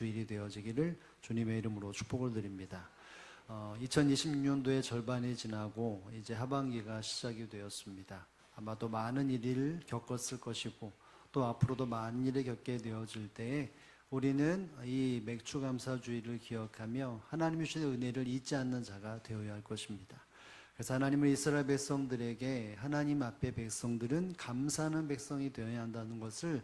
주일이 되어지기를 주님의 이름으로 축복을 드립니다. 2026년도의 절반이 지나고 이제 하반기가 시작이 되었습니다. 아마도 많은 일을 겪었을 것이고 또 앞으로도 많은 일을 겪게 되어질 때에 우리는 이 맥주감사주의를 기억하며 하나님이 주신 은혜를 잊지 않는 자가 되어야 할 것입니다. 그래서 하나님은 이스라엘 백성들에게 하나님 앞에 백성들은 감사하는 백성이 되어야 한다는 것을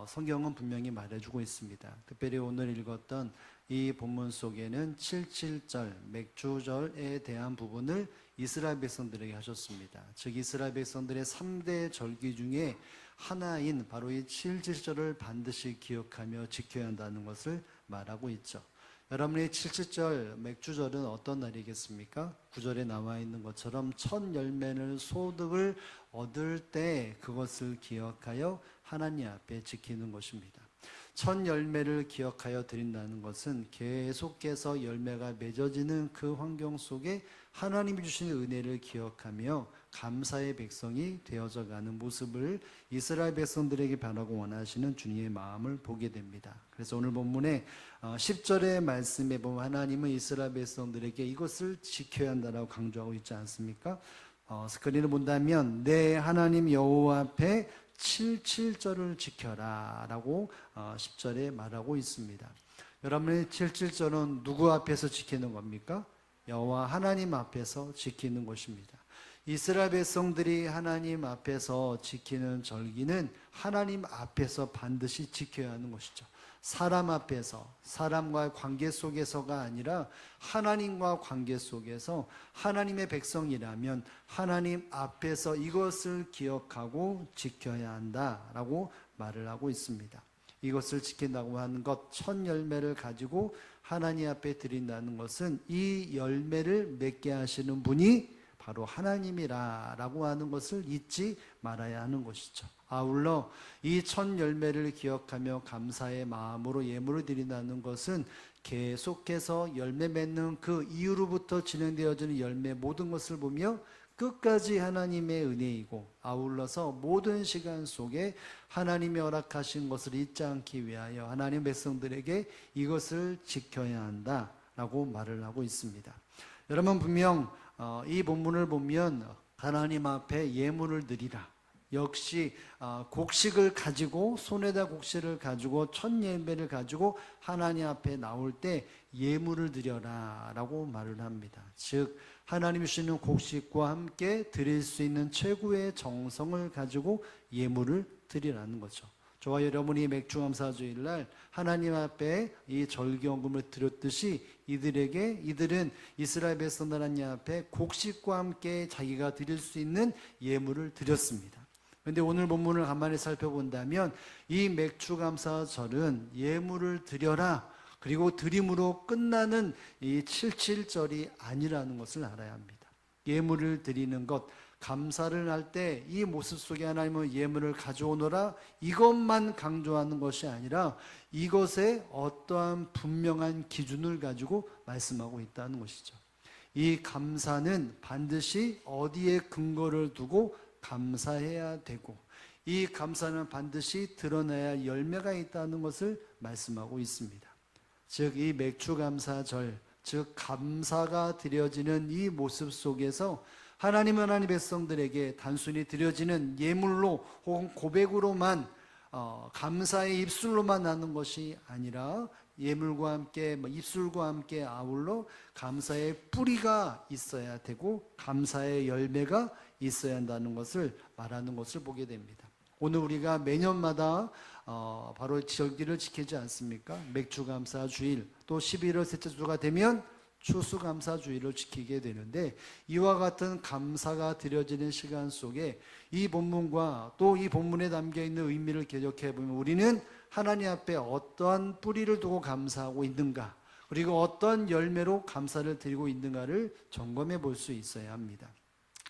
성경은 분명히 말해주고 있습니다. 특별히 오늘 읽었던 이 본문 속에는 77절 맥주절에 대한 부분을 이스라엘 백성들에게 하셨습니다. 즉 이스라엘 백성들의 3대 절기 중에 하나인 바로 이 77절을 반드시 기억하며 지켜야 한다는 것을 말하고 있죠. 여러분의 77절 맥주절은 어떤 날이겠습니까? 9절에 나와 있는 것처럼 첫 열매를 소득을 얻을 때 그것을 기억하여 하나님 앞에 지키는 것입니다. 첫 열매를 기억하여 드린다는 것은 계속해서 열매가 맺어지는 그 환경 속에 하나님이 주신 은혜를 기억하며 감사의 백성이 되어져 가는 모습을 이스라엘 백성들에게 바라고 원하시는 주님의 마음을 보게 됩니다. 그래서 오늘 본문에 10절의 말씀에 보면 하나님은 이스라엘 백성들에게 이것을 지켜야 한다고 강조하고 있지 않습니까? 스크린을 본다면 내 하나님 여호와 앞에 77절을 지켜라 라고 10절에 말하고 있습니다. 여러분의 77절은 누구 앞에서 지키는 겁니까? 여호와 하나님 앞에서 지키는 것입니다. 이스라엘 백성들이 하나님 앞에서 지키는 절기는 하나님 앞에서 반드시 지켜야 하는 것이죠. 사람 앞에서, 사람과의 관계 속에서가 아니라 하나님과 관계 속에서 하나님의 백성이라면 하나님 앞에서 이것을 기억하고 지켜야 한다라고 말을 하고 있습니다. 이것을 지킨다고 하는 것, 첫 열매를 가지고 하나님 앞에 드린다는 것은 이 열매를 맺게 하시는 분이 바로 하나님이라고 하는 것을 잊지 말아야 하는 것이죠. 아울러 이 첫 열매를 기억하며 감사의 마음으로 예물을 드린다는 것은 계속해서 열매 맺는 그 이후로부터 진행되어지는 열매 모든 것을 보며 끝까지 하나님의 은혜이고 아울러서 모든 시간 속에 하나님이 허락하신 것을 잊지 않기 위하여 하나님 백성들에게 이것을 지켜야 한다라고 말을 하고 있습니다. 여러분 분명 이 본문을 보면 하나님 앞에 예물을 드리라. 역시 곡식을 가지고 손에다 곡식을 가지고 첫 예배를 가지고 하나님 앞에 나올 때 예물을 드려라 라고 말을 합니다. 즉 하나님이 주시는 곡식과 함께 드릴 수 있는 최고의 정성을 가지고 예물을 드리라는 거죠. 저와 여러분이 맥주감사주일날 하나님 앞에 이 절기헌금을 드렸듯이 이들은 이스라엘 백성들 하나님 앞에 곡식과 함께 자기가 드릴 수 있는 예물을 드렸습니다. 그런데 오늘 본문을 가만히 살펴본다면 이 맥주감사절은 예물을 드려라 그리고 드림으로 끝나는 이 77절이 아니라는 것을 알아야 합니다. 예물을 드리는 것, 감사를 할 때 이 모습 속에 하나님은 예물을 가져오너라 이것만 강조하는 것이 아니라 이것에 어떠한 분명한 기준을 가지고 말씀하고 있다는 것이죠. 이 감사는 반드시 어디에 근거를 두고 감사해야 되고 이 감사는 반드시 드러나야 열매가 있다는 것을 말씀하고 있습니다. 즉 이 맥주감사절, 즉 감사가 드려지는 이 모습 속에서 하나님 백성들에게 단순히 드려지는 예물로 혹은 고백으로만 감사의 입술로만 나는 것이 아니라 예물과 함께 입술과 함께 아울러 감사의 뿌리가 있어야 되고 감사의 열매가 있어야 한다는 것을 말하는 것을 보게 됩니다. 오늘 우리가 매년마다 바로 절기를 지키지 않습니까? 맥주감사주일 또 11월 셋째 주가 되면 추수감사주의를 지키게 되는데 이와 같은 감사가 드려지는 시간 속에 이 본문과 또 이 본문에 담겨있는 의미를 개혁해 보면 우리는 하나님 앞에 어떠한 뿌리를 두고 감사하고 있는가 그리고 어떤 열매로 감사를 드리고 있는가를 점검해 볼 수 있어야 합니다.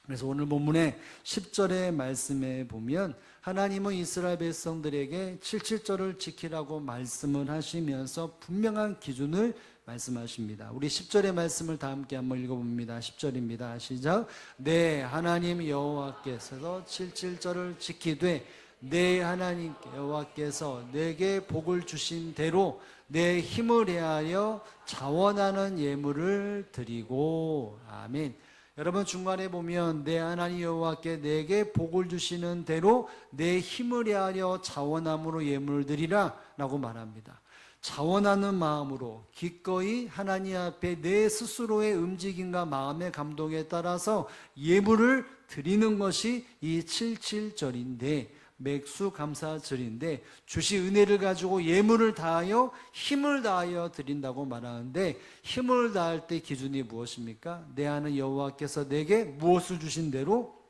그래서 오늘 본문의 10절의 말씀에 보면 하나님은 이스라엘 백성들에게 77절을 지키라고 말씀을 하시면서 분명한 기준을 말씀하십니다. 우리 10절의 말씀을 다 함께 한번 읽어봅니다. 10절입니다. 시작. 내 하나님 여호와께서 77절을 지키되 내 하나님 여호와께서 내게 복을 주신 대로 내 힘을 대하여 자원하는 예물을 드리고. 아멘. 여러분, 중간에 보면 내 하나님 여호와께 내게 복을 주시는 대로 내 힘을 대하여 자원함으로 예물을 드리라 라고 말합니다. 자원하는 마음으로 기꺼이 하나님 앞에 내 스스로의 움직임과 마음의 감동에 따라서 예물을 드리는 것이 이 77절인데, 맥수 감사절인데, 주신 은혜를 가지고 예물을 다하여 힘을 다하여 드린다고 말하는데, 힘을 다할 때 기준이 무엇입니까? 내 하나님 여호와께서 내게 무엇을 주신 대로?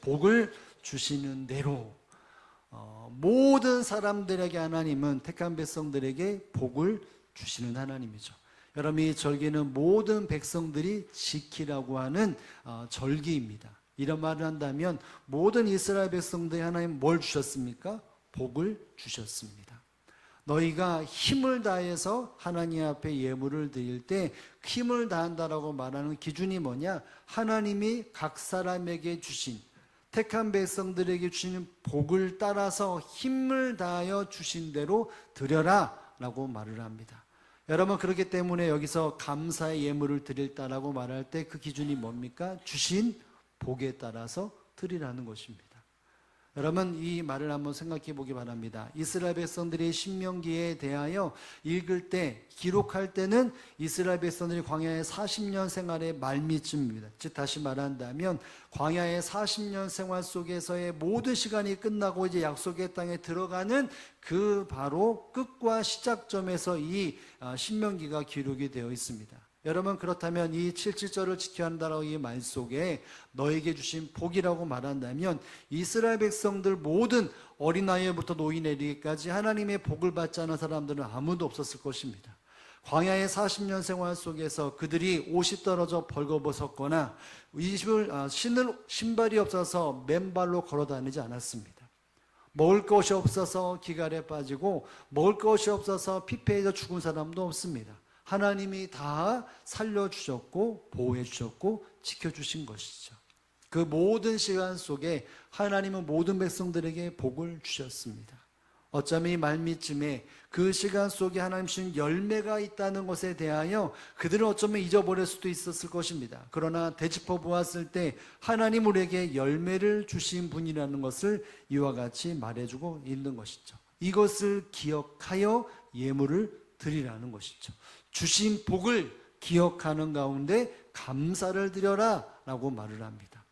복을 주시는 대로. 모든 사람들에게 하나님은 택한 백성들에게 복을 주시는 하나님이죠. 여러분, 이 절기는 모든 백성들이 지키라고 하는 절기입니다. 이런 말을 한다면 모든 이스라엘 백성들이 하나님 뭘 주셨습니까? 복을 주셨습니다. 너희가 힘을 다해서 하나님 앞에 예물을 드릴 때 힘을 다한다라고 말하는 기준이 뭐냐? 하나님이 각 사람에게 주신, 택한 백성들에게 주시는 복을 따라서 힘을 다하여 주신 대로 드려라 라고 말을 합니다. 여러분, 그렇기 때문에 여기서 감사의 예물을 드릴다라고 말할 때 그 기준이 뭡니까? 주신 복에 따라서 드리라는 것입니다. 여러분, 이 말을 한번 생각해 보기 바랍니다. 이스라엘 백성들이 신명기에 대하여 읽을 때, 기록할 때는 이스라엘 백성들이 광야의 40년 생활의 말미쯤입니다. 즉 다시 말한다면 광야의 40년 생활 속에서의 모든 시간이 끝나고 이제 약속의 땅에 들어가는 그 바로 끝과 시작점에서 이 신명기가 기록이 되어 있습니다. 여러분, 그렇다면 이 77절을 지켜야 한다라고 이 말 속에 너에게 주신 복이라고 말한다면 이스라엘 백성들 모든 어린아이부터 노인에 이르기까지 하나님의 복을 받지 않은 사람들은 아무도 없었을 것입니다. 광야의 40년 생활 속에서 그들이 옷이 떨어져 벌거벗었거나 신발이 없어서 맨발로 걸어 다니지 않았습니다. 먹을 것이 없어서 기갈에 빠지고 먹을 것이 없어서 피폐해져 죽은 사람도 없습니다. 하나님이 다 살려주셨고 보호해주셨고 지켜주신 것이죠. 그 모든 시간 속에 하나님은 모든 백성들에게 복을 주셨습니다. 어쩌면 이 말미쯤에 그 시간 속에 하나님 주신 열매가 있다는 것에 대하여 그들은 어쩌면 잊어버릴 수도 있었을 것입니다. 그러나 되짚어 보았을 때 하나님 우리에게 열매를 주신 분이라는 것을 이와 같이 말해주고 있는 것이죠. 이것을 기억하여 예물을 드리라는 것이죠. 주신 복을 기억하는 가운데 감사를 드려라 라고 말을 합니다.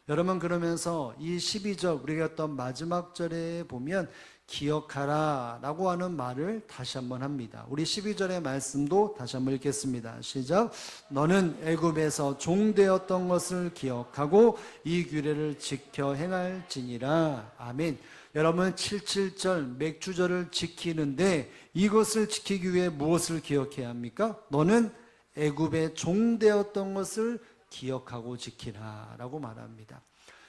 여러분, 그러면서 이 12절 우리가 했던 마지막 절에 보면 기억하라 라고 하는 말을 다시 한번 합니다. 우리 12절의 말씀도 다시 한번 읽겠습니다. 시작. 너는 애굽에서 종되었던 것을 기억하고 이 규례를 지켜 행할지니라. 아멘. 여러분, 77절 맥주절을 지키는데 이것을 지키기 위해 무엇을 기억해야 합니까? 너는 애굽의 종되었던 것을 기억하고 지키라 라고 말합니다.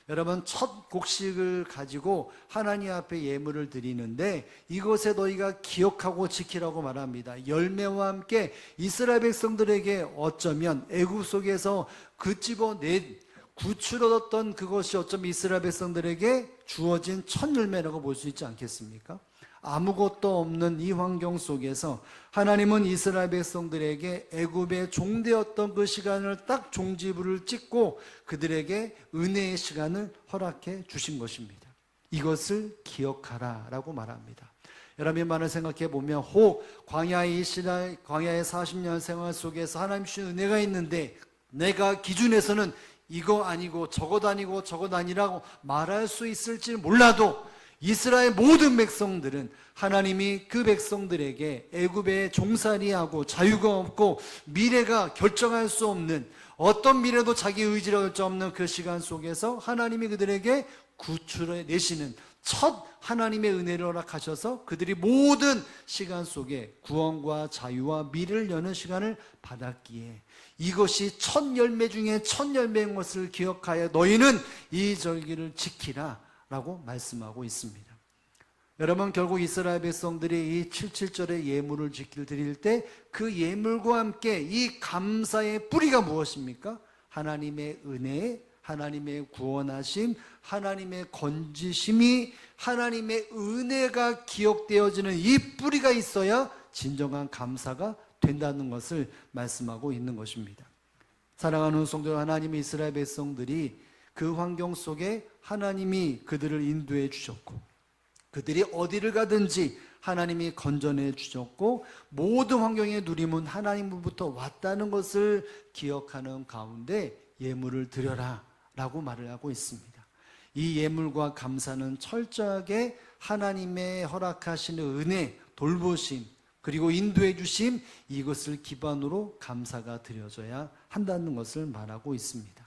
여러분, 첫 곡식을 가지고 하나님 앞에 예물을 드리는데 이것에 너희가 기억하고 지키라고 말합니다. 열매와 함께 이스라엘 백성들에게 어쩌면 애굽 속에서 그 집어낸 구출 얻었던 그것이 어쩌면 이스라엘 백성들에게 주어진 첫 열매라고 볼 수 있지 않겠습니까? 아무것도 없는 이 환경 속에서 하나님은 이스라엘 백성들에게 애굽의 종되었던 그 시간을 딱 종지부를 찍고 그들에게 은혜의 시간을 허락해 주신 것입니다. 이것을 기억하라 라고 말합니다. 여러분의 말을 생각해 보면 혹 광야의 40년 생활 속에서 하나님 주신 은혜가 있는데 내가 기준에서는 이거 아니고 저것 아니고 저것 아니라고 말할 수 있을지 몰라도 이스라엘 모든 백성들은 하나님이 그 백성들에게 애굽에 종살이하고 자유가 없고 미래가 결정할 수 없는 어떤 미래도 자기 의지로 결정 없는 그 시간 속에서 하나님이 그들에게 구출해 내시는 첫 하나님의 은혜를 허락하셔서 그들이 모든 시간 속에 구원과 자유와 미래를 여는 시간을 받았기에 이것이 첫 열매 중에 첫 열매인 것을 기억하여 너희는 이 절기를 지키라 라고 말씀하고 있습니다. 여러분, 결국 이스라엘 백성들이 이 77절의 예물을 드릴 때 그 예물과 함께 이 감사의 뿌리가 무엇입니까? 하나님의 은혜, 하나님의 구원하심, 하나님의 건지심이, 하나님의 은혜가 기억되어지는 이 뿌리가 있어야 진정한 감사가 된다는 것을 말씀하고 있는 것입니다. 사랑하는 성도, 하나님의 이스라엘 백성들이 그 환경 속에 하나님이 그들을 인도해 주셨고, 그들이 어디를 가든지 하나님이 건져내 주셨고, 모든 환경의 누림은 하나님으로부터 왔다는 것을 기억하는 가운데 예물을 드려라 라고 말을 하고 있습니다. 이 예물과 감사는 철저하게 하나님의 허락하시는 은혜, 돌보심, 그리고 인도해 주심, 이것을 기반으로 감사가 드려져야 한다는 것을 말하고 있습니다.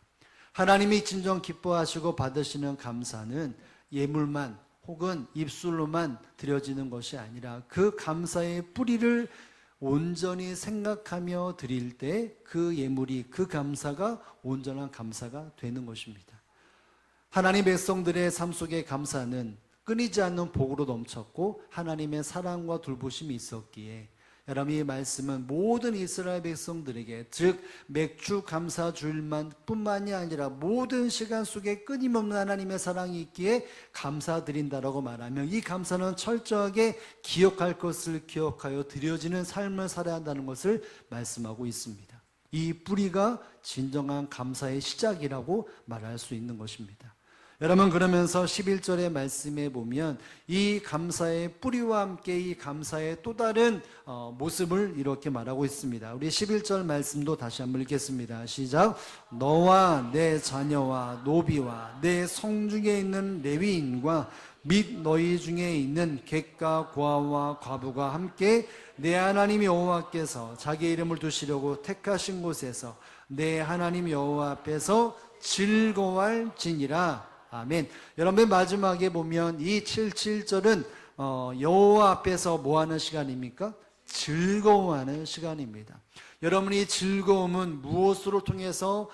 하나님이 진정 기뻐하시고 받으시는 감사는 예물만 혹은 입술로만 드려지는 것이 아니라 그 감사의 뿌리를 온전히 생각하며 드릴 때 그 예물이, 그 감사가 온전한 감사가 되는 것입니다. 하나님 백성들의 삶 속의 감사는 끊이지 않는 복으로 넘쳤고 하나님의 사랑과 돌보심이 있었기에, 여러분 이 말씀은 모든 이스라엘 백성들에게, 즉 맥주 감사 주일만 뿐만이 아니라 모든 시간 속에 끊임없는 하나님의 사랑이 있기에 감사드린다라고 말하면, 이 감사는 철저하게 기억할 것을 기억하여 드려지는 삶을 살아야 한다는 것을 말씀하고 있습니다. 이 뿌리가 진정한 감사의 시작이라고 말할 수 있는 것입니다. 여러분, 그러면서 11절의 말씀에 보면 이 감사의 뿌리와 함께 이 감사의 또 다른 모습을 이렇게 말하고 있습니다. 우리 11절 말씀도 다시 한번 읽겠습니다. 시작. 너와 내 자녀와 노비와 내 성중에 있는 레위인과 및 너희 중에 있는 객과 고아와 과부가 함께 내 하나님 여호와께서 자기 이름을 두시려고 택하신 곳에서 내 하나님 여호와 앞에서 즐거워할지니라. 아멘. 여러분, 마지막에 보면 이 77절은 여호와 앞에서 뭐 하는 시간입니까? 즐거워하는 시간입니다. 여러분이 즐거움은 무엇으로 통해서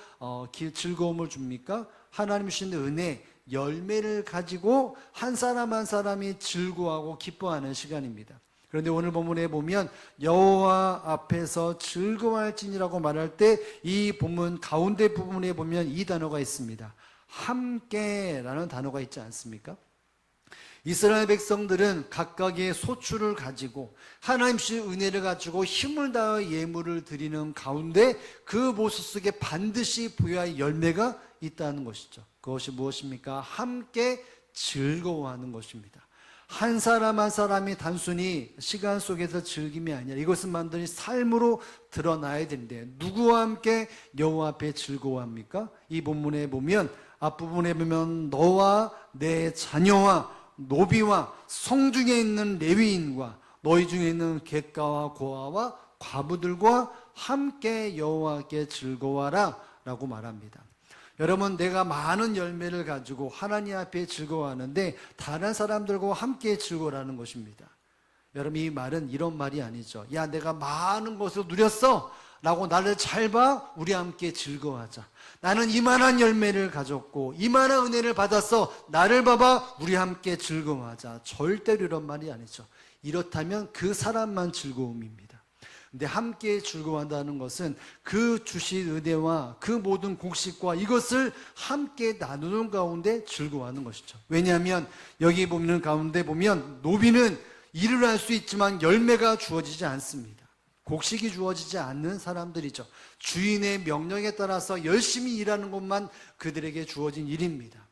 즐거움을 줍니까? 하나님 주신 은혜, 열매를 가지고 한 사람 한 사람이 즐거워하고 기뻐하는 시간입니다. 그런데 오늘 본문에 보면 여호와 앞에서 즐거워할지니라고 말할 때 이 본문 가운데 부분에 보면 이 단어가 있습니다. 함께라는 단어가 있지 않습니까? 이스라엘 백성들은 각각의 소출을 가지고 하나님 주신 은혜를 가지고 힘을 다하여 예물을 드리는 가운데 그 모습 속에 반드시 부여할 열매가 있다는 것이죠. 그것이 무엇입니까? 함께 즐거워하는 것입니다. 한 사람 한 사람이 단순히 시간 속에서 즐김이 아니라 이것은 완전히 삶으로 드러나야 되는데, 누구와 함께 여호와 앞에 즐거워합니까? 이 본문에 보면, 앞부분에 보면 너와 내 자녀와 노비와 성중에 있는 레위인과 너희 중에 있는 객가와 고아와 과부들과 함께 여호와께 즐거워하라 라고 말합니다. 여러분, 내가 많은 열매를 가지고 하나님 앞에 즐거워하는데 다른 사람들과 함께 즐거워하는 것입니다. 여러분, 이 말은 이런 말이 아니죠. 야, 내가 많은 것을 누렸어 라고 나를 잘 봐, 우리 함께 즐거워하자. 나는 이만한 열매를 가졌고 이만한 은혜를 받았어, 나를 봐봐, 우리 함께 즐거워하자. 절대로 이런 말이 아니죠. 이렇다면 그 사람만 즐거움입니다. 근데 함께 즐거워한다는 것은 그 주신 은혜와 그 모든 곡식과 이것을 함께 나누는 가운데 즐거워하는 것이죠. 왜냐하면 여기 보는 가운데 보면 노비는 일을 할 수 있지만 열매가 주어지지 않습니다. 곡식이 주어지지 않는 사람들이죠. 주인의 명령에 따라서 열심히 일하는 것만 그들에게 주어진 일입니다.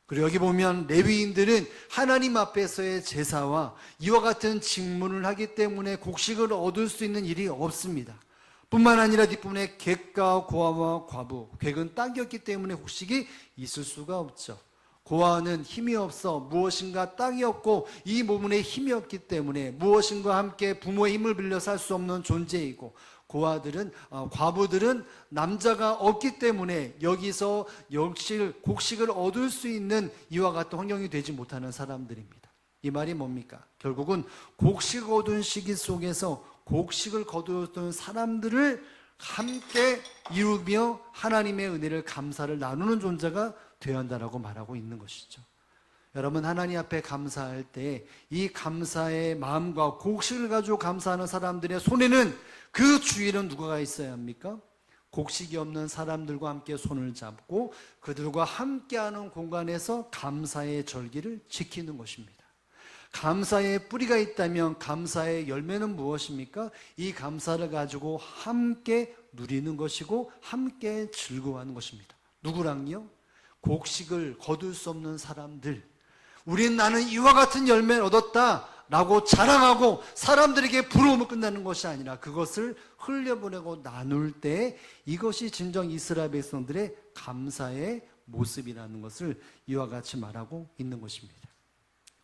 그리고 여기 보면 레위인들은 하나님 앞에서의 제사와 이와 같은 직분을 하기 때문에 곡식을 얻을 수 있는 일이 없습니다. 뿐만 아니라 뒷부분에 객과 고아와 과부, 객은 땅이 없기 때문에 곡식이 있을 수가 없죠. 고아는 힘이 없어 무엇인가 땅이 없고 이 부분에 힘이 없기 때문에 무엇인가 함께 부모의 힘을 빌려 살 수 없는 존재이고, 과부들은 남자가 없기 때문에 여기서 곡식을 얻을 수 있는 이와 같은 환경이 되지 못하는 사람들입니다. 이 말이 뭡니까? 결국은 곡식 얻은 시기 속에서 곡식을 거두었던 사람들을 함께 이루며 하나님의 은혜를, 감사를 나누는 존재가 되어야 한다라고 말하고 있는 것이죠. 여러분, 하나님 앞에 감사할 때 이 감사의 마음과 곡식을 가지고 감사하는 사람들의 손에는 그 주위에는 누가 있어야 합니까? 곡식이 없는 사람들과 함께 손을 잡고 그들과 함께하는 공간에서 감사의 절기를 지키는 것입니다. 감사의 뿌리가 있다면 감사의 열매는 무엇입니까? 이 감사를 가지고 함께 누리는 것이고 함께 즐거워하는 것입니다. 누구랑요? 곡식을 거둘 수 없는 사람들. 나는 이와 같은 열매를 얻었다 라고 자랑하고 사람들에게 부러움을 끝나는 것이 아니라 그것을 흘려보내고 나눌 때 이것이 진정 이스라엘 백성들의 감사의 모습이라는 것을 이와 같이 말하고 있는 것입니다.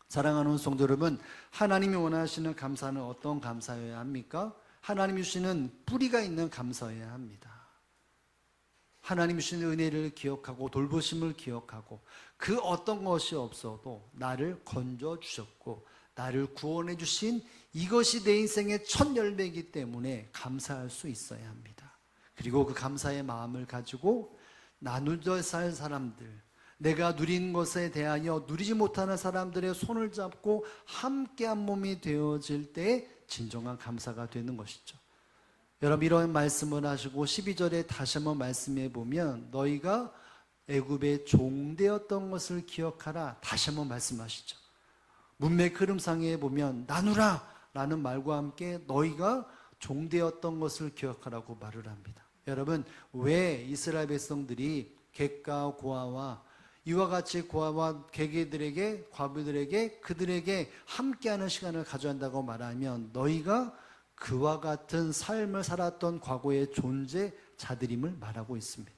사랑하는 성도 여러분, 하나님이 원하시는 감사는 어떤 감사여야 합니까? 하나님이 주시는 뿌리가 있는 감사여야 합니다. 하나님이 주시는 은혜를 기억하고 돌보심을 기억하고 그 어떤 것이 없어도 나를 건져주셨고 나를 구원해 주신 이것이 내 인생의 첫 열매이기 때문에 감사할 수 있어야 합니다. 그리고 그 감사의 마음을 가지고 나누어 살 사람들, 내가 누린 것에 대하여 누리지 못하는 사람들의 손을 잡고 함께 한 몸이 되어질 때 진정한 감사가 되는 것이죠. 여러분, 이런 말씀을 하시고 12절에 다시 한번 말씀해 보면 너희가 애굽의 종되었던 것을 기억하라 다시 한번 말씀하시죠. 문맥 흐름상에 보면 나누라 라는 말과 함께 너희가 종되었던 것을 기억하라고 말을 합니다. 여러분, 왜 이스라엘 백성들이 객과 고아와 이와 같이 고아와 객들에게 과부들에게 그들에게 함께하는 시간을 가져야 한다고 말하면 너희가 그와 같은 삶을 살았던 과거의 존재자들임을 말하고 있습니다.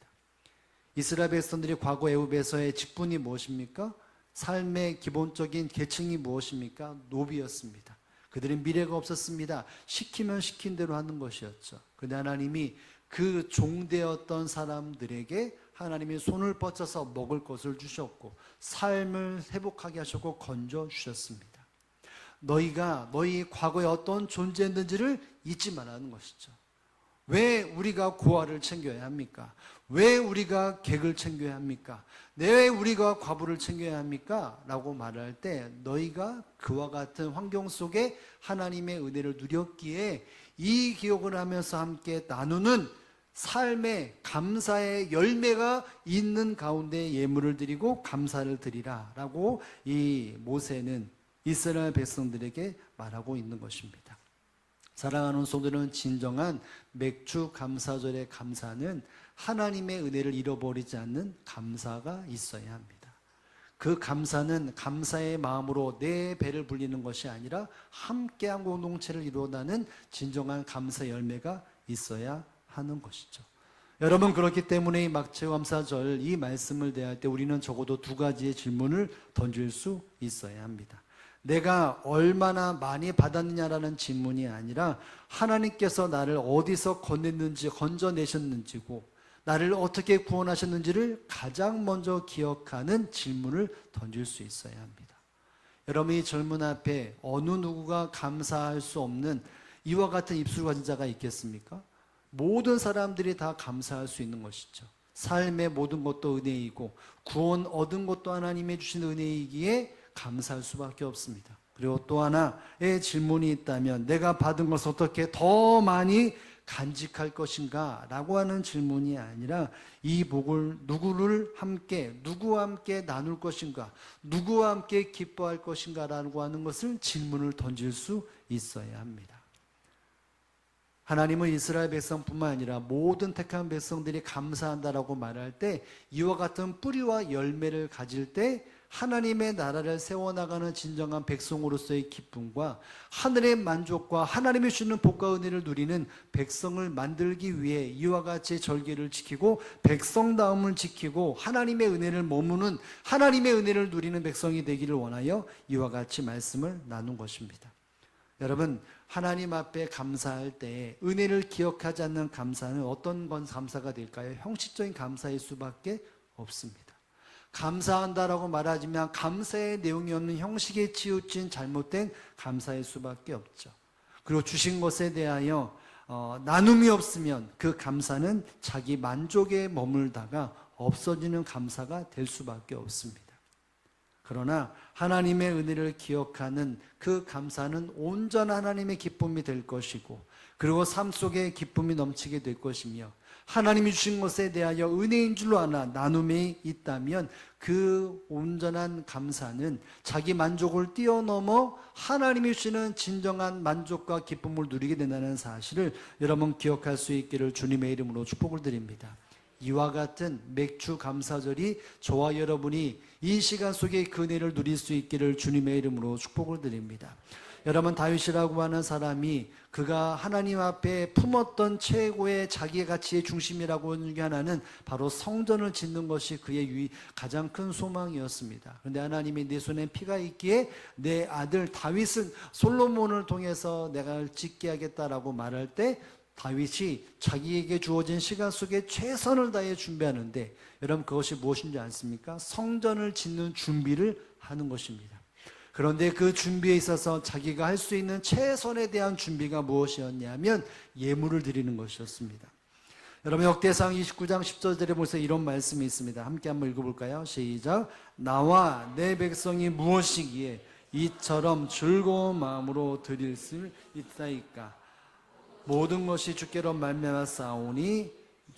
이스라엘 백성들이 과거 애굽에서의 직분이 무엇입니까? 삶의 기본적인 계층이 무엇입니까? 노비였습니다. 그들은 미래가 없었습니다. 시키면 시킨 대로 하는 것이었죠. 그런데 하나님이 그 종되었던 사람들에게 하나님이 손을 뻗쳐서 먹을 것을 주셨고 삶을 회복하게 하셨고 건져주셨습니다. 너희가 너희 과거에 어떤 존재였는지를 잊지 말라는 것이죠. 왜 우리가 고아를 챙겨야 합니까? 왜 우리가 객을 챙겨야 합니까? 왜 우리가 과부를 챙겨야 합니까? 라고 말할 때 너희가 그와 같은 환경 속에 하나님의 은혜를 누렸기에 이 기억을 하면서 함께 나누는 삶의 감사의 열매가 있는 가운데 예물을 드리고 감사를 드리라 라고 이 모세는 이스라엘 백성들에게 말하고 있는 것입니다. 사랑하는 성도들은 진정한 맥주 감사절의 감사는 하나님의 은혜를 잃어버리지 않는 감사가 있어야 합니다. 그 감사는 감사의 마음으로 내 배를 불리는 것이 아니라 함께한 공동체를 이루어가는 진정한 감사 열매가 있어야 하는 것이죠. 여러분, 그렇기 때문에 이 막채감사절 이 말씀을 대할 때 우리는 적어도 두 가지의 질문을 던질 수 있어야 합니다. 내가 얼마나 많이 받았느냐라는 질문이 아니라 하나님께서 나를 어디서 건져내셨는지고 나를 어떻게 구원하셨는지를 가장 먼저 기억하는 질문을 던질 수 있어야 합니다. 여러분, 이 젊은 앞에 어느 누구가 감사할 수 없는 이와 같은 입술을 가진 자가 있겠습니까? 모든 사람들이 다 감사할 수 있는 것이죠. 삶의 모든 것도 은혜이고 구원 얻은 것도 하나님의 주신 은혜이기에 감사할 수밖에 없습니다. 그리고 또 하나의 질문이 있다면 내가 받은 것을 어떻게 더 많이 간직할 것인가 라고 하는 질문이 아니라 이 복을 누구와 함께 나눌 것인가, 누구와 함께 기뻐할 것인가 라고 하는 것을 질문을 던질 수 있어야 합니다. 하나님은 이스라엘 백성뿐만 아니라 모든 택한 백성들이 감사한다라고 말할 때 이와 같은 뿌리와 열매를 가질 때 하나님의 나라를 세워나가는 진정한 백성으로서의 기쁨과 하늘의 만족과 하나님이 주는 복과 은혜를 누리는 백성을 만들기 위해 이와 같이 절기를 지키고 백성다움을 지키고 하나님의 은혜를 머무는 하나님의 은혜를 누리는 백성이 되기를 원하여 이와 같이 말씀을 나눈 것입니다. 여러분, 하나님 앞에 감사할 때 은혜를 기억하지 않는 감사는 어떤 건 감사가 될까요? 형식적인 감사일 수밖에 없습니다. 감사한다라고 말하지만 감사의 내용이 없는 형식에 치우친 잘못된 감사일 수밖에 없죠. 그리고 주신 것에 대하여 나눔이 없으면 그 감사는 자기 만족에 머물다가 없어지는 감사가 될 수밖에 없습니다. 그러나 하나님의 은혜를 기억하는 그 감사는 온전한 하나님의 기쁨이 될 것이고 그리고 삶 속에 기쁨이 넘치게 될 것이며, 하나님이 주신 것에 대하여 은혜인 줄로 아나 나눔이 있다면 그 온전한 감사는 자기 만족을 뛰어넘어 하나님이 주시는 진정한 만족과 기쁨을 누리게 된다는 사실을 여러분 기억할 수 있기를 주님의 이름으로 축복을 드립니다. 이와 같은 맥주 감사절이 저와 여러분이 이 시간 속에 그 은혜를 누릴 수 있기를 주님의 이름으로 축복을 드립니다. 여러분, 다윗이라고 하는 사람이 그가 하나님 앞에 품었던 최고의 자기의 가치의 중심이라고 하는 게 하나는 바로 성전을 짓는 것이 그의 가장 큰 소망이었습니다. 그런데 하나님이 내 손에 피가 있기에 내 아들 다윗은 솔로몬을 통해서 내가 짓게 하겠다라고 말할 때 다윗이 자기에게 주어진 시간 속에 최선을 다해 준비하는데, 여러분 그것이 무엇인지 아십니까? 성전을 짓는 준비를 하는 것입니다. 그런데 그 준비에 있어서 자기가 할 수 있는 최선에 대한 준비가 무엇이었냐면 예물을 드리는 것이었습니다. 여러분, 역대상 29장 10절에 보면서 이런 말씀이 있습니다. 함께 한번 읽어볼까요? 시작. 나와 내 백성이 무엇이기에 이처럼 즐거운 마음으로 드릴 수 있다이까. 모든 것이 주께로 말미암았사오니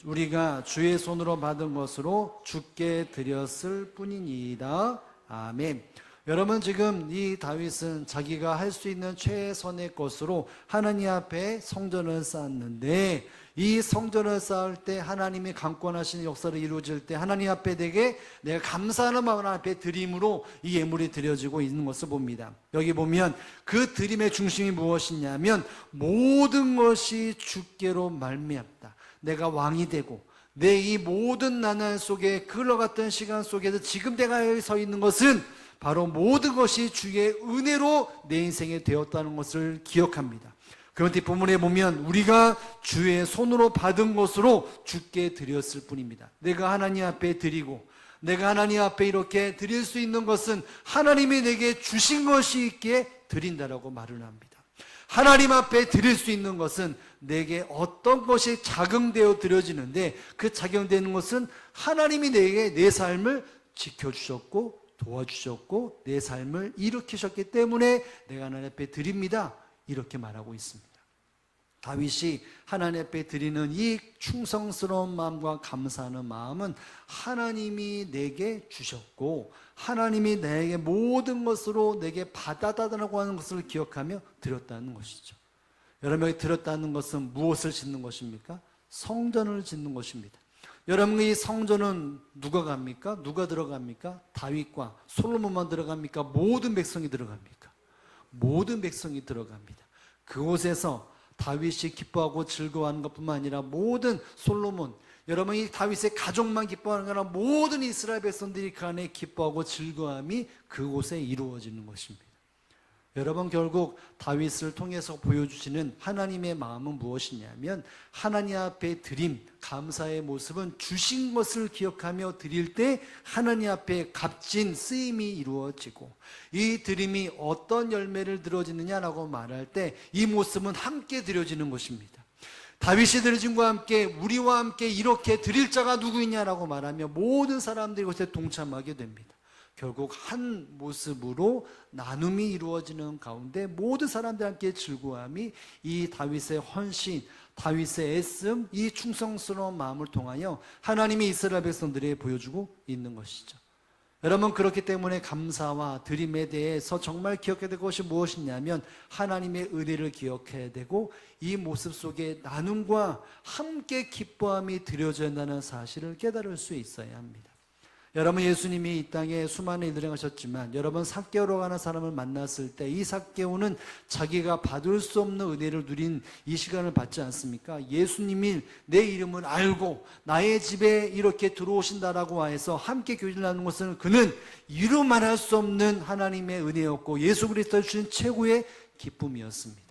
우리가 주의 손으로 받은 것으로 주께 드렸을 뿐이니이다. 아멘. 여러분, 지금 이 다윗은 자기가 할 수 있는 최선의 것으로 하나님 앞에 성전을 쌓았는데, 이 성전을 쌓을 때 하나님이 강권하시는 역사를 이루어질 때 하나님 앞에 내가 감사하는 마음 앞에 드림으로 이 예물이 드려지고 있는 것을 봅니다. 여기 보면 그 드림의 중심이 무엇이냐면 모든 것이 주께로 말미암다. 내가 왕이 되고 내 이 모든 나날 속에 흘러갔던 시간 속에서 지금 내가 여기 서 있는 것은 바로 모든 것이 주의 은혜로 내 인생에 되었다는 것을 기억합니다. 그런데 본문에 보면 우리가 주의 손으로 받은 것으로 주께 드렸을 뿐입니다. 내가 하나님 앞에 드리고 내가 하나님 앞에 이렇게 드릴 수 있는 것은 하나님이 내게 주신 것이 있기에 드린다라고 말을 합니다. 하나님 앞에 드릴 수 있는 것은 내게 어떤 것이 작용되어 드려지는데, 그 작용되는 것은 하나님이 내게 내 삶을 지켜주셨고 도와주셨고 내 삶을 일으키셨기 때문에 내가 하나님 앞에 드립니다, 이렇게 말하고 있습니다. 다윗이 하나님 앞에 드리는 이 충성스러운 마음과 감사하는 마음은 하나님이 내게 주셨고 하나님이 내게 모든 것으로 내게 받아다라고 하는 것을 기억하며 드렸다는 것이죠. 여러분이 드렸다는 것은 무엇을 짓는 것입니까? 성전을 짓는 것입니다. 여러분, 이 성전은 누가 갑니까? 누가 들어갑니까? 다윗과 솔로몬만 들어갑니까? 모든 백성이 들어갑니까? 모든 백성이 들어갑니다. 그곳에서 다윗이 기뻐하고 즐거워하는 것뿐만 아니라 모든 솔로몬, 여러분 이 다윗의 가족만 기뻐하는 게 아니라 모든 이스라엘 백성들이 그 안에 기뻐하고 즐거움이 그곳에 이루어지는 것입니다. 여러분, 결국 다윗을 통해서 보여주시는 하나님의 마음은 무엇이냐면, 하나님 앞에 드림, 감사의 모습은 주신 것을 기억하며 드릴 때 하나님 앞에 값진 쓰임이 이루어지고, 이 드림이 어떤 열매를 들어지느냐라고 말할 때 이 모습은 함께 드려지는 것입니다. 다윗이 드려짐과 함께 우리와 함께 이렇게 드릴 자가 누구이냐라고 말하며 모든 사람들이 그것에 동참하게 됩니다. 결국 한 모습으로 나눔이 이루어지는 가운데 모든 사람들 함께 즐거움이 이 다윗의 헌신, 다윗의 애씀, 이 충성스러운 마음을 통하여 하나님이 이스라엘 백성들에게 보여주고 있는 것이죠. 여러분, 그렇기 때문에 감사와 드림에 대해서 정말 기억해야 될 것이 무엇이냐면 하나님의 은혜를 기억해야 되고 이 모습 속에 나눔과 함께 기뻐함이 드려져야 한다는 사실을 깨달을 수 있어야 합니다. 여러분, 예수님이 이 땅에 수많은 일들을 하셨지만 여러분, 삭개오라고 하는 사람을 만났을 때 이 삭개오는 자기가 받을 수 없는 은혜를 누린 이 시간을 받지 않습니까? 예수님이 내 이름을 알고 나의 집에 이렇게 들어오신다라고 해서 함께 교제를 하는 것은 그는 이루 말할 수 없는 하나님의 은혜였고 예수 그리스도가 주신 최고의 기쁨이었습니다.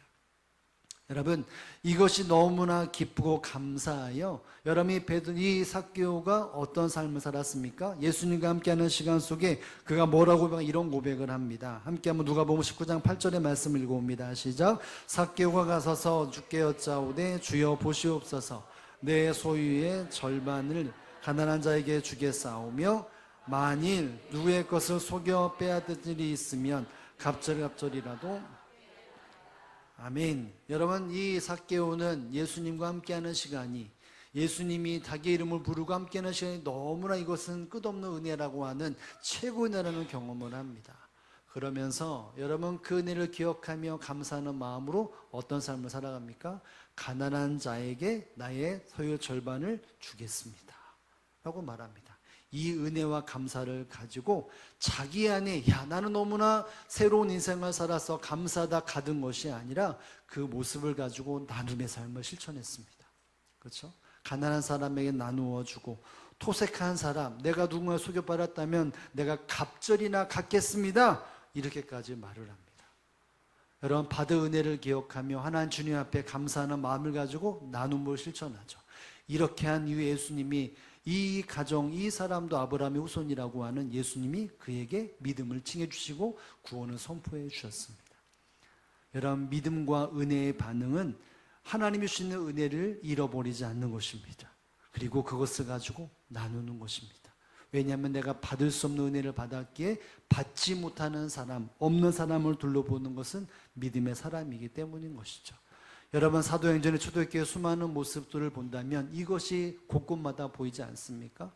여러분, 이것이 너무나 기쁘고 감사하여 여러분이 뵈던 이 삭개오가 어떤 삶을 살았습니까? 예수님과 함께하는 시간 속에 그가 뭐라고 이런 고백을 합니다. 함께 한번 누가복음 19장 8절의 말씀을 읽어봅니다. 시작. 삭개오가 가서서 주께 여짜오되 주여 보시옵소서, 내 소유의 절반을 가난한 자에게 주겠사오며 만일 누구의 것을 속여 빼앗을 일이 있으면 갑절이라도 아멘. 여러분, 이 삭개오는 예수님과 함께하는 시간이, 예수님이 자기 이름을 부르고 함께하는 시간이 너무나 이것은 끝없는 은혜라고 하는 최고의 은혜라는 경험을 합니다. 그러면서 여러분 그 은혜를 기억하며 감사하는 마음으로 어떤 삶을 살아갑니까? 가난한 자에게 나의 소유 절반을 주겠습니다 라고 말합니다. 이 은혜와 감사를 가지고 자기 안에 나는 너무나 새로운 인생을 살아서 감사하다 가든 것이 아니라 그 모습을 가지고 나눔의 삶을 실천했습니다. 그렇죠? 가난한 사람에게 나누어 주고, 토색한 사람, 내가 누군가 속여받았다면 내가 갑절이나 갚겠습니다, 이렇게까지 말을 합니다. 여러분, 받은 은혜를 기억하며 하나님 주님 앞에 감사하는 마음을 가지고 나눔을 실천하죠. 이렇게 한 이후 예수님이 이 가정, 이 사람도 아브라함의 후손이라고 하는 예수님이 그에게 믿음을 칭해 주시고 구원을 선포해 주셨습니다. 여러분, 믿음과 은혜의 반응은 하나님이 주시는 은혜를 잃어버리지 않는 것입니다. 그리고 그것을 가지고 나누는 것입니다. 왜냐하면 내가 받을 수 없는 은혜를 받았기에 받지 못하는 사람, 없는 사람을 둘러보는 것은 믿음의 사람이기 때문인 것이죠. 여러분, 사도행전의 초대교회의 수많은 모습들을 본다면 이것이 곳곳마다 보이지 않습니까?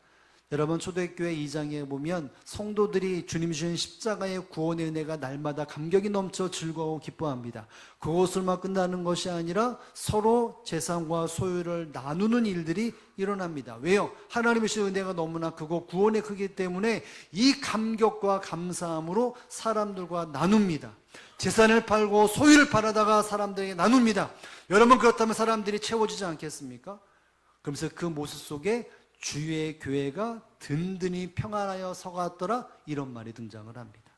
여러분, 초대교회 2장에 보면 성도들이 주님 주신 십자가의 구원의 은혜가 날마다 감격이 넘쳐 즐거워 기뻐합니다. 그것을만 끝나는 것이 아니라 서로 재산과 소유를 나누는 일들이 일어납니다. 왜요? 하나님의 주신 은혜가 너무나 크고 구원의 크기 때문에 이 감격과 감사함으로 사람들과 나눕니다. 재산을 팔고 소유를 팔아다가 사람들에게 나눕니다. 여러분, 그렇다면 사람들이 채워지지 않겠습니까? 그러면서 그 모습 속에 주의 교회가 든든히 평안하여 서갔더라, 이런 말이 등장을 합니다.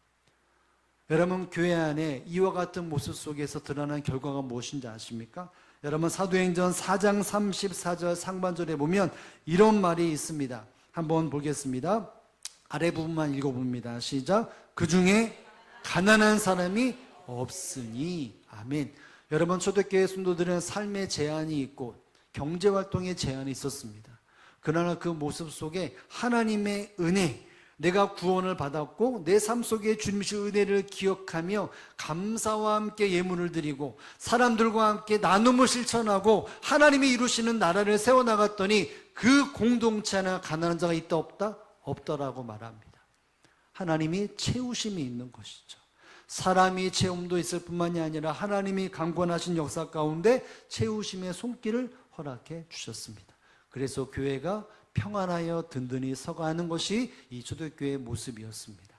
여러분, 교회 안에 이와 같은 모습 속에서 드러난 결과가 무엇인지 아십니까? 여러분, 사도행전 4장 34절 상반절에 보면 이런 말이 있습니다. 한번 보겠습니다. 아래 부분만 읽어봅니다. 시작. 그 중에 가난한 사람이 없으니. 아멘. 여러분, 초대교회 성도들은 삶의 제한이 있고 경제활동의 제한이 있었습니다. 그러나 그 모습 속에 하나님의 은혜, 내가 구원을 받았고 내 삶 속에 주님의 은혜를 기억하며 감사와 함께 예물을 드리고 사람들과 함께 나눔을 실천하고 하나님이 이루시는 나라를 세워나갔더니 그 공동체 하나 가난한 자가 있다 없다? 없더라고 말합니다. 하나님이 채우심이 있는 것이죠. 사람이 채움도 있을 뿐만이 아니라 하나님이 강권하신 역사 가운데 채우심의 손길을 허락해 주셨습니다. 그래서 교회가 평안하여 든든히 서가는 것이 이 초대교회의 모습이었습니다.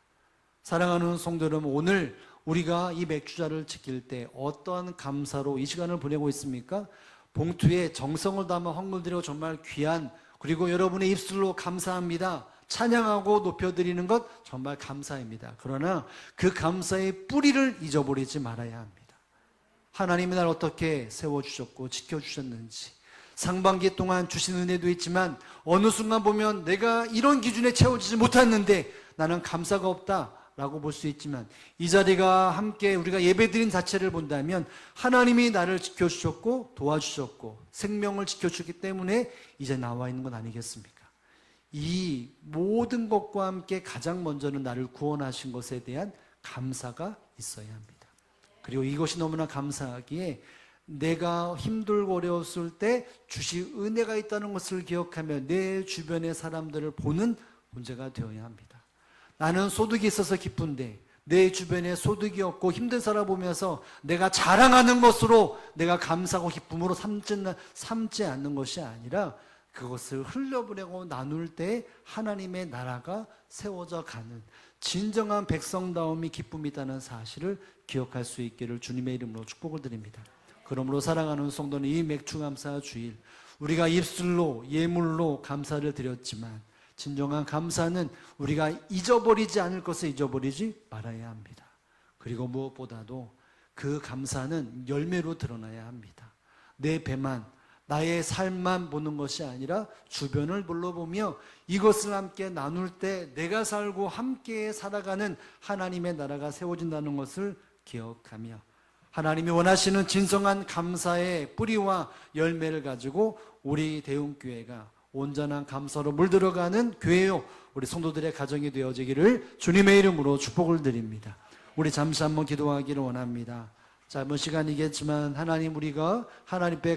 사랑하는 성도 여러분, 오늘 우리가 이 맥주자를 지킬 때 어떠한 감사로 이 시간을 보내고 있습니까? 봉투에 정성을 담아 헌금 드리고 정말 귀한, 그리고 여러분의 입술로 감사합니다, 찬양하고 높여드리는 것 정말 감사입니다. 그러나 그 감사의 뿌리를 잊어버리지 말아야 합니다. 하나님이 날 어떻게 세워주셨고 지켜주셨는지, 상반기 동안 주신 은혜도 있지만 어느 순간 보면 내가 이런 기준에 채워지지 못했는데 나는 감사가 없다라고 볼 수 있지만, 이 자리가 함께 우리가 예배드린 자체를 본다면 하나님이 나를 지켜주셨고 도와주셨고 생명을 지켜주기 때문에 이제 나와 있는 건 아니겠습니까? 이 모든 것과 함께 가장 먼저는 나를 구원하신 것에 대한 감사가 있어야 합니다. 그리고 이것이 너무나 감사하기에 내가 힘들고 어려웠을 때 주신 은혜가 있다는 것을 기억하며 내 주변의 사람들을 보는 문제가 되어야 합니다. 나는 소득이 있어서 기쁜데 내 주변에 소득이 없고 힘든 사람 보면서 내가 자랑하는 것으로 내가 감사하고 기쁨으로 삼지 않는 것이 아니라 그것을 흘려보내고 나눌 때 하나님의 나라가 세워져 가는 진정한 백성다움이 기쁨이라는 사실을 기억할 수 있기를 주님의 이름으로 축복을 드립니다. 그러므로 사랑하는 성도는 이 맥주감사 주일, 우리가 입술로 예물로 감사를 드렸지만 진정한 감사는 우리가 잊어버리지 않을 것을 잊어버리지 말아야 합니다. 그리고 무엇보다도 그 감사는 열매로 드러나야 합니다. 내 배만, 나의 삶만 보는 것이 아니라 주변을 둘러보며 이것을 함께 나눌 때 내가 살고 함께 살아가는 하나님의 나라가 세워진다는 것을 기억하며 하나님이 원하시는 진정한 감사의 뿌리와 열매를 가지고 우리 대웅교회가 온전한 감사로 물들어가는 교회요, 우리 성도들의 가정이 되어지기를 주님의 이름으로 축복을 드립니다. 우리 잠시 한번 기도하기를 원합니다. 짧은 시간이겠지만 하나님 우리가 하나님 배